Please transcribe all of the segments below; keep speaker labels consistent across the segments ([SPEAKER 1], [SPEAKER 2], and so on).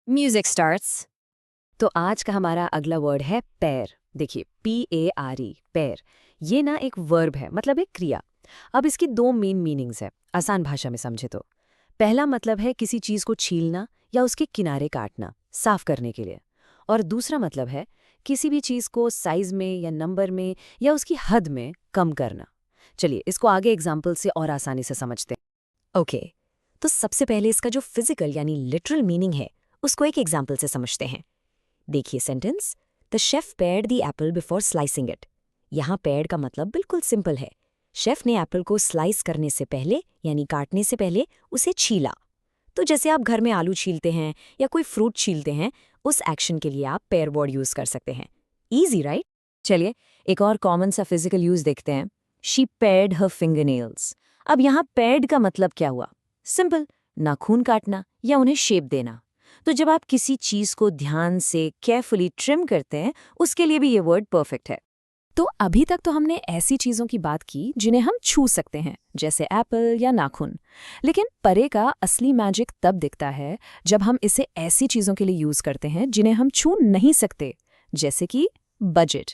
[SPEAKER 1] Music starts. तो आज का हमारा अगला वर्ड है पैर। देखिए PARE पैर। ये ना एक वर्ब है, मतलब एक क्रिया। अब इसकी दो मेन मीनिंग्स है, आसान भाषा में समझे तो। पहला मतलब है किसी चीज को छीलना या उसके किनारे काटना, साफ करने के लिए। और दूसरा मतलब है किसी भी चीज को साइज में या नंबर में या उसकी हद में कम करना। चलिए इसको आगे एग्जाम्पल से और आसानी से समझते हैं। ओके, तो सबसे पहले इसका जो फिजिकल यानी लिटरल मीनिंग है उसको एक एग्जाम्पल से समझते हैं। देखिए sentence, the chef paired the Apple before slicing it. यहाँ पेयर्ड का मतलब बिल्कुल सिंपल है। शेफ ने एप्पल को स्लाइस करने से पहले यानी काटने से पहले उसे छीला। तो जैसे आप घर में आलू छीलते हैं या कोई फ्रूट छीलते हैं, उस एक्शन के लिए आप पेयर वर्ड यूज कर सकते हैं। Easy right? चलिए एक और कॉमन सा फिजिकल यूज देखते हैं। शी पेयर्ड हर फिंगरनेल्स। अब यहाँ पेयर्ड का मतलब क्या हुआ? सिंपल, नाखून काटना या उन्हें शेप देना। तो जब आप किसी चीज को ध्यान से केयरफुली ट्रिम करते हैं, उसके लिए भी ये वर्ड परफेक्ट है। तो अभी तक तो हमने ऐसी चीजों की बात की जिन्हें हम छू सकते हैं, जैसे एप्पल या नाखून। लेकिन परे का असली मैजिक तब दिखता है जब हम इसे ऐसी चीजों के लिए यूज करते हैं जिन्हें हम छू नहीं सकते, जैसे कि बजट।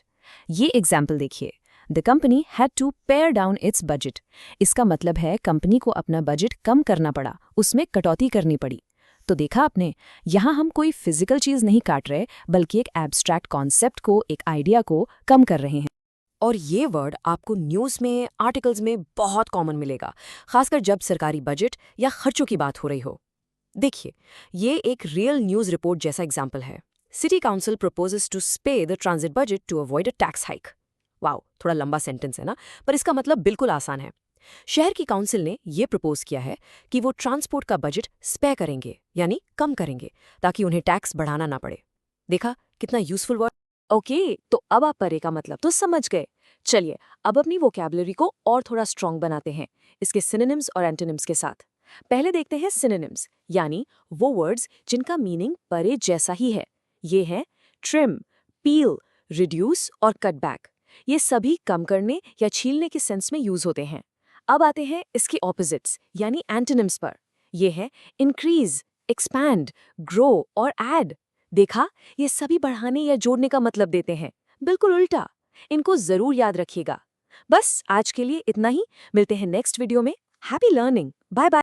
[SPEAKER 1] ये एग्जाम्पल देखिए, the company had to pare down its budget. इसका मतलब है कंपनी को अपना बजट कम करना पड़ा, उसमें कटौती करनी पड़ी। तो देखा आपने, यहाँ हम कोई फिजिकल चीज नहीं काट रहे, बल्कि एक एब्स्ट्रैक्ट कॉन्सेप्ट को, एक आइडिया को कम कर रहे हैं। और ये वर्ड आपको न्यूज़ में, आर्टिकल्स में बहुत कॉमन मिलेगा, खासकर जब सरकारी बजट या खर्चों की बात हो रही हो। देखिए, ये एक रियल न्यूज़ रिपोर्ट जैसा एग्जाम्पल है। City council proposes to spare the transit budget to avoid a tax hike. Wow, थोड़ा लंबा सेंटेंस है ना, पर इसका मतलब बिल्कुल आसान है। शहर की काउंसिल ने ये प्रपोज किया है कि वो ट्रांसपोर्ट का बजट स्पेयर करेंगे, यानी कम करेंगे, ताकि उन्हें टैक्स बढ़ाना ना पड़े। देखा कितना यूजफुल वर्ड। ओके, तो अब आप परे का मतलब तो समझ गए। चलिए अब अपनी वोकैबुलरी को और थोड़ा स्ट्रॉन्ग बनाते हैं, इसके सिनोनिम्स और एंटोनिम्स के साथ। पहले देखते हैं सिनोनिम्स, यानी वो वर्ड्स जिनका मीनिंग परे जैसा ही है। ये हैं ट्रिम, पील, रिड्यूस और कट बैक। ये सभी कम करने या छीलने के सेंस में यूज होते हैं। अब आते हैं इसके ऑपोजिट्स यानी एंटोनिम्स पर। ये है इंक्रीज, एक्सपैंड, ग्रो और ऐड। देखा, ये सभी बढ़ाने या जोड़ने का मतलब देते हैं, बिल्कुल उल्टा। इनको जरूर याद रखिएगा। बस आज के लिए इतना ही, मिलते हैं नेक्स्ट वीडियो में। Happy learning, bye bye.